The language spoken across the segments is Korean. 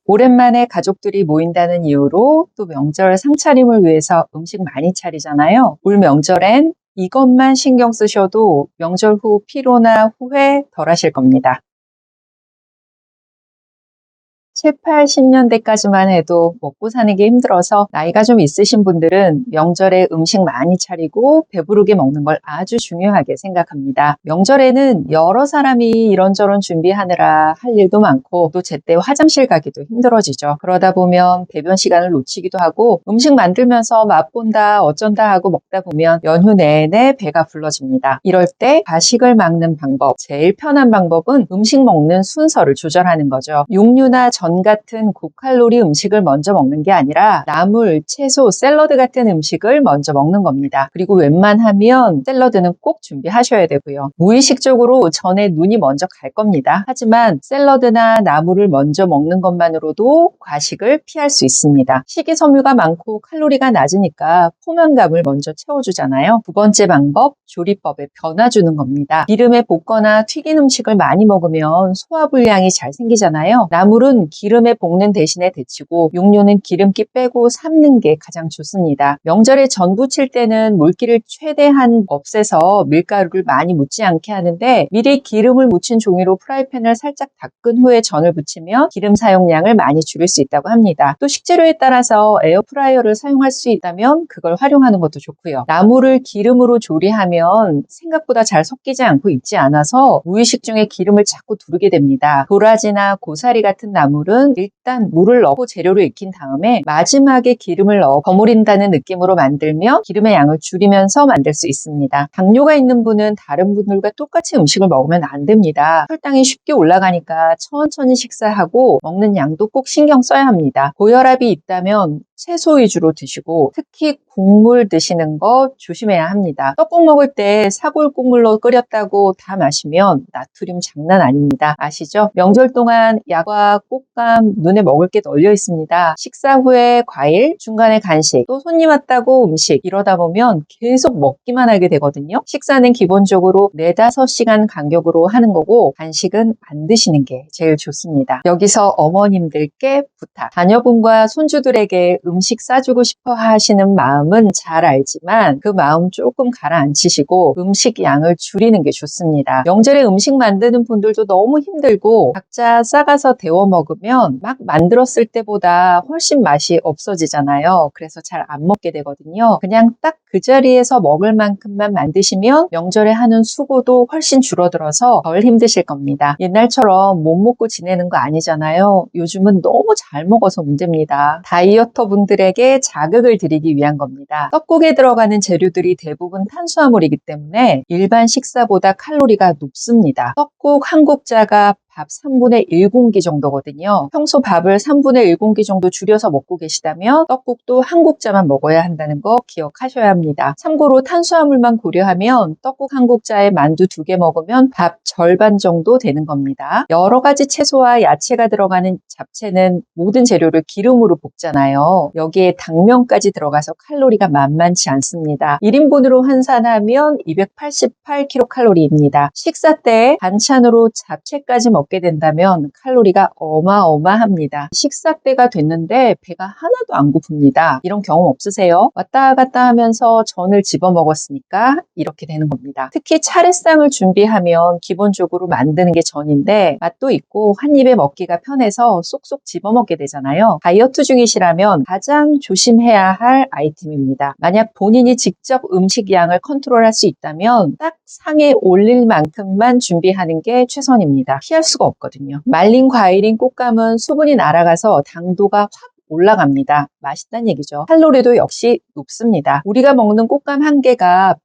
오랜만에 가족들이 모인다는 이유로 또 명절 상차림을 위해서 음식 많이 차리잖아요. 올 명절엔 이것만 신경 쓰셔도 명절 후 피로나 후회 덜 하실 겁니다. 7, 80년대까지만 해도 먹고 사는 게 힘들어서 나이가 좀 있으신 분들은 명절에 음식 많이 차리고 배부르게 먹는 걸 아주 중요하게 생각합니다. 명절에는 여러 사람이 이런저런 준비하느라 할 일도 많고 또 제때 화장실 가기도 힘들어지죠. 그러다 보면 배변 시간을 놓치기도 하고 음식 만들면서 맛본다 어쩐다 하고 먹다 보면 연휴 내내 배가 불러집니다. 이럴 때 가식을 막는 방법, 제일 편한 방법은 음식 먹는 순서를 조절하는 거죠. 육류나 전 같은 고칼로리 음식을 먼저 먹는 게 아니라 나물, 채소, 샐러드 같은 음식을 먼저 먹는 겁니다. 그리고 웬만하면 샐러드는 꼭 준비하셔야 되고요. 무의식적으로 전에 눈이 먼저 갈 겁니다. 하지만 샐러드나 나물을 먼저 먹는 것만으로도 과식을 피할 수 있습니다. 식이섬유가 많고 칼로리가 낮으니까 포만감을 먼저 채워주잖아요. 두 번째 방법, 조리법에 변화 주는 겁니다. 기름에 볶거나 튀긴 음식을 많이 먹으면 소화불량이 잘 생기잖아요. 나물은 기름에 볶는 대신에 데치고 육류는 기름기 빼고 삶는 게 가장 좋습니다. 명절에 전 부칠 때는 물기를 최대한 없애서 밀가루를 많이 묻지 않게 하는데 미리 기름을 묻힌 종이로 프라이팬을 살짝 닦은 후에 전을 부치면 기름 사용량을 많이 줄일 수 있다고 합니다. 또 식재료에 따라서 에어프라이어를 사용할 수 있다면 그걸 활용하는 것도 좋고요. 나물을 기름으로 조리하면 생각보다 잘 섞이지 않고 익지 않아서 무의식 중에 기름을 자꾸 두르게 됩니다. 도라지나 고사리 같은 나물은 일단 물을 넣고 재료를 익힌 다음에 마지막에 기름을 넣어 버무린다는 느낌으로 만들면 기름의 양을 줄이면서 만들 수 있습니다. 당뇨가 있는 분은 다른 분들과 똑같이 음식을 먹으면 안 됩니다. 혈당이 쉽게 올라가니까 천천히 식사하고 먹는 양도 꼭 신경 써야 합니다. 고혈압이 있다면 채소 위주로 드시고 특히 국물 드시는 거 조심해야 합니다. 떡국 먹을 때 사골 국물로 끓였다고 다 마시면 나트륨 장난 아닙니다. 아시죠? 명절 동안 약과 꽃감, 눈에 먹을 게 널려 있습니다. 식사 후에 과일, 중간에 간식, 또 손님 왔다고 음식 이러다 보면 계속 먹기만 하게 되거든요. 식사는 기본적으로 4, 5시간 간격으로 하는 거고 간식은 안 드시는 게 제일 좋습니다. 여기서 어머님들께 부탁. 자녀분과 손주들에게 음식 싸주고 싶어 하시는 마음은 잘 알지만 그 마음 조금 가라앉히시고 음식 양을 줄이는 게 좋습니다. 명절에 음식 만드는 분들도 너무 힘들고 각자 싸가서 데워 먹으면 막 만들었을 때보다 훨씬 맛이 없어지잖아요. 그래서 잘 안 먹게 되거든요. 그냥 딱 그 자리에서 먹을 만큼만 만드시면 명절에 하는 수고도 훨씬 줄어들어서 덜 힘드실 겁니다. 옛날처럼 못 먹고 지내는 거 아니잖아요. 요즘은 너무 잘 먹어서 문제입니다. 다이어터 분들에게 자극을 드리기 위한 겁니다. 떡국에 들어가는 재료들이 대부분 탄수화물이기 때문에 일반 식사보다 칼로리가 높습니다. 떡국 한 국자가 밥 3분의 1공기 정도거든요. 평소 밥을 3분의 1공기 정도 줄여서 먹고 계시다면 떡국도 한 국자만 먹어야 한다는 거 기억하셔야 합니다. 참고로 탄수화물만 고려하면 떡국 한 국자에 만두 2개 먹으면 밥 절반 정도 되는 겁니다. 여러 가지 채소와 야채가 들어가는 잡채는 모든 재료를 기름으로 볶잖아요. 여기에 당면까지 들어가서 칼로리가 만만치 않습니다. 1인분으로 환산하면 288kcal입니다. 식사 때 반찬으로 잡채까지 먹게 된다면 칼로리가 어마어마합니다. 식사 때가 됐는데 배가 하나도 안 고픕니다. 이런 경험 없으세요? 왔다 갔다 하면서 전을 집어 먹었으니까 이렇게 되는 겁니다. 특히 차례상을 준비하면 기본적으로 만드는 게 전인데 맛도 있고 한 입에 먹기가 편해서 쏙쏙 집어 먹게 되잖아요. 다이어트 중이시라면 가장 조심해야 할 아이템입니다. 만약 본인이 직접 음식 양을 컨트롤할 수 있다면 딱 상에 올릴 만큼만 준비하는 게 최선입니다. 피할 수가 없거든요. 말린 과일인 꽃감은 수분이 날아가서 당도가 확 올라갑니다. 맛있다는 얘기죠. 칼로리도 역시 높습니다. 우리가 먹는 꽃감 한 개가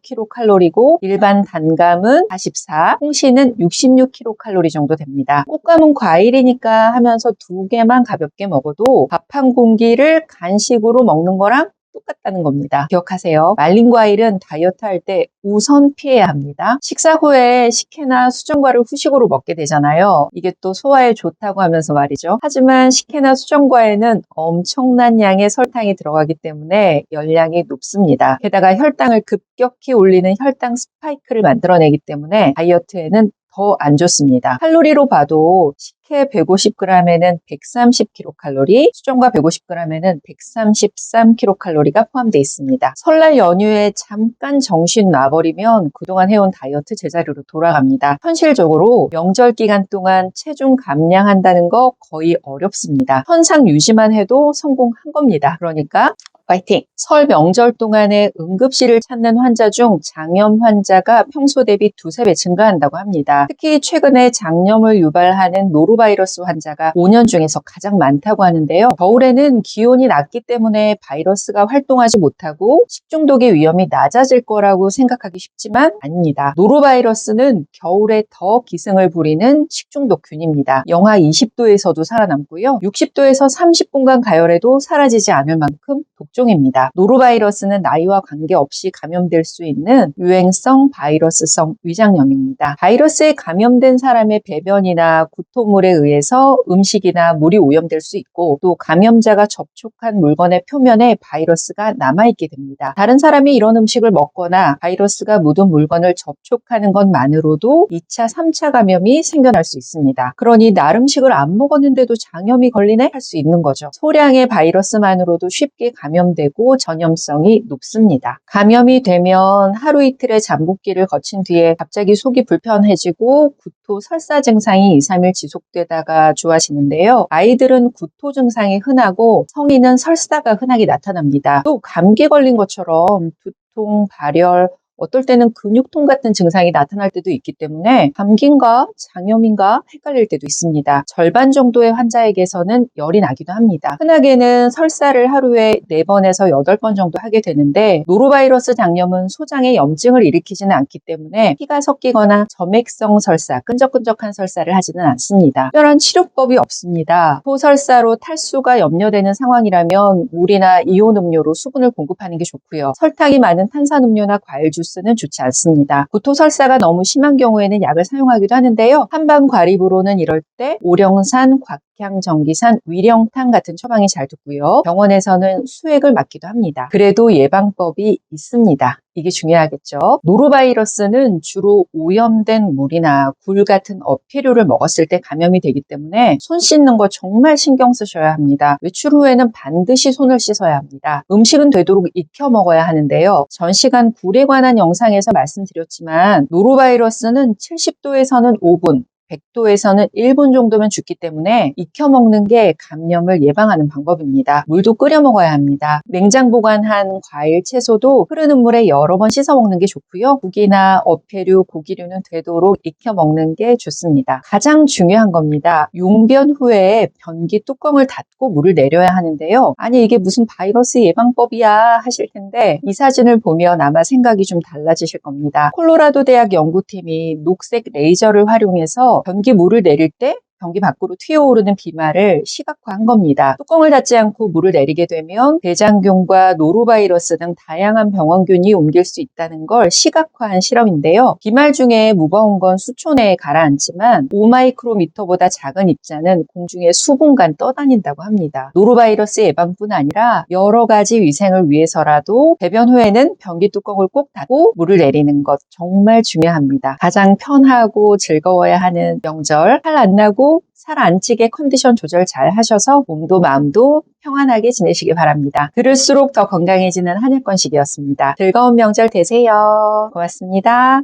180kcal이고 일반 단감은 44, 홍시는 66kcal 정도 됩니다. 꽃감은 과일이니까 하면서 2개만 가볍게 먹어도 밥 한 공기를 간식으로 먹는 거랑 똑같다는 겁니다. 기억하세요. 말린 과일은 다이어트 할 때 우선 피해야 합니다. 식사 후에 식혜나 수정과를 후식으로 먹게 되잖아요. 이게 또 소화에 좋다고 하면서 말이죠. 하지만 식혜나 수정과에는 엄청난 양의 설탕이 들어가기 때문에 열량이 높습니다. 게다가 혈당을 급격히 올리는 혈당 스파이크를 만들어내기 때문에 다이어트에는 더 안 좋습니다. 칼로리로 봐도 식혜 150g에는 130kcal, 수정과 150g에는 133kcal가 포함되어 있습니다. 설날 연휴에 잠깐 정신 놔버리면 그동안 해온 다이어트 제자리로 돌아갑니다. 현실적으로 명절 기간 동안 체중 감량한다는 거 거의 어렵습니다. 현상 유지만 해도 성공한 겁니다. 그러니까 파이팅! 설 명절 동안에 응급실을 찾는 환자 중 장염 환자가 평소 대비 2~3배 증가한다고 합니다. 특히 최근에 장염을 유발하는 노로바이러스 환자가 5년 중에서 가장 많다고 하는데요. 겨울에는 기온이 낮기 때문에 바이러스가 활동하지 못하고 식중독의 위험이 낮아질 거라고 생각하기 쉽지만 아닙니다. 노로바이러스는 겨울에 더 기승을 부리는 식중독균입니다. 영하 20도에서도 살아남고요. 60도에서 30분간 가열해도 사라지지 않을 만큼 독종입니다. 노로바이러스는 나이와 관계없이 감염될 수 있는 유행성 바이러스성 위장염입니다. 바이러스에 감염된 사람의 배변이나 구토물에 의해서 음식이나 물이 오염될 수 있고 또 감염자가 접촉한 물건의 표면에 바이러스가 남아있게 됩니다. 다른 사람이 이런 음식을 먹거나 바이러스가 묻은 물건을 접촉하는 것만으로도 2차, 3차 감염이 생겨날 수 있습니다. 그러니 날 음식을 안 먹었는데도 장염이 걸리네? 할 수 있는 거죠. 소량의 바이러스만으로도 쉽게 감염되고 전염성이 높습니다. 감염이 되면 하루 이틀의 잠복기를 거친 뒤에 갑자기 속이 불편해지고 구토, 설사 증상이 2~3일 지속되다가 좋아지는데요. 아이들은 구토 증상이 흔하고 성인은 설사가 흔하게 나타납니다. 또 감기 걸린 것처럼 두통, 발열, 어떨 때는 근육통 같은 증상이 나타날 때도 있기 때문에 감기인가 장염인가 헷갈릴 때도 있습니다. 절반 정도의 환자에게서는 열이 나기도 합니다. 흔하게는 설사를 하루에 4번에서 8번 정도 하게 되는데 노로바이러스 장염은 소장에 염증을 일으키지는 않기 때문에 피가 섞이거나 점액성 설사, 끈적끈적한 설사를 하지는 않습니다. 특별한 치료법이 없습니다. 소설사로 탈수가 염려되는 상황이라면 물이나 이온 음료로 수분을 공급하는 게 좋고요. 설탕이 많은 탄산음료나 과일 주스 는 좋지 않습니다. 구토설사가 너무 심한 경우에는 약을 사용하기도 하는데요. 한방과립으로는 이럴 때 오령산, 곽향정기산, 위령탄 같은 처방이 잘 듣고요. 병원에서는 수액을 맞기도 합니다. 그래도 예방법이 있습니다. 이게 중요하겠죠. 노로바이러스는 주로 오염된 물이나 굴 같은 어패류를 먹었을 때 감염이 되기 때문에 손 씻는 거 정말 신경 쓰셔야 합니다. 외출 후에는 반드시 손을 씻어야 합니다. 음식은 되도록 익혀 먹어야 하는데요. 전시간 굴에 관한 영상에서 말씀드렸지만 노로바이러스는 70도에서는 5분, 100도에서는 1분 정도면 죽기 때문에 익혀 먹는 게 감염을 예방하는 방법입니다. 물도 끓여 먹어야 합니다. 냉장 보관한 과일, 채소도 흐르는 물에 여러 번 씻어 먹는 게 좋고요. 국이나 어패류, 고기류는 되도록 익혀 먹는 게 좋습니다. 가장 중요한 겁니다. 용변 후에 변기 뚜껑을 닫고 물을 내려야 하는데요. 아니 이게 무슨 바이러스 예방법이야 하실 텐데 이 사진을 보면 아마 생각이 좀 달라지실 겁니다. 콜로라도 대학 연구팀이 녹색 레이저를 활용해서 변기 물을 내릴 때 변기 밖으로 튀어오르는 비말을 시각화한 겁니다. 뚜껑을 닫지 않고 물을 내리게 되면 대장균과 노로바이러스 등 다양한 병원균이 옮길 수 있다는 걸 시각화한 실험인데요. 비말 중에 무거운 건 수초 내에 가라앉지만 5마이크로미터보다 작은 입자는 공중에 수분간 떠다닌다고 합니다. 노로바이러스 예방뿐 아니라 여러 가지 위생을 위해서라도 배변 후에는 변기 뚜껑을 꼭 닫고 물을 내리는 것 정말 중요합니다. 가장 편하고 즐거워야 하는 명절, 살 안 나고 살 안 찌게 컨디션 조절 잘 하셔서 몸도 마음도 평안하게 지내시기 바랍니다. 그럴수록 더 건강해지는 한약권식이었습니다. 즐거운 명절 되세요. 고맙습니다.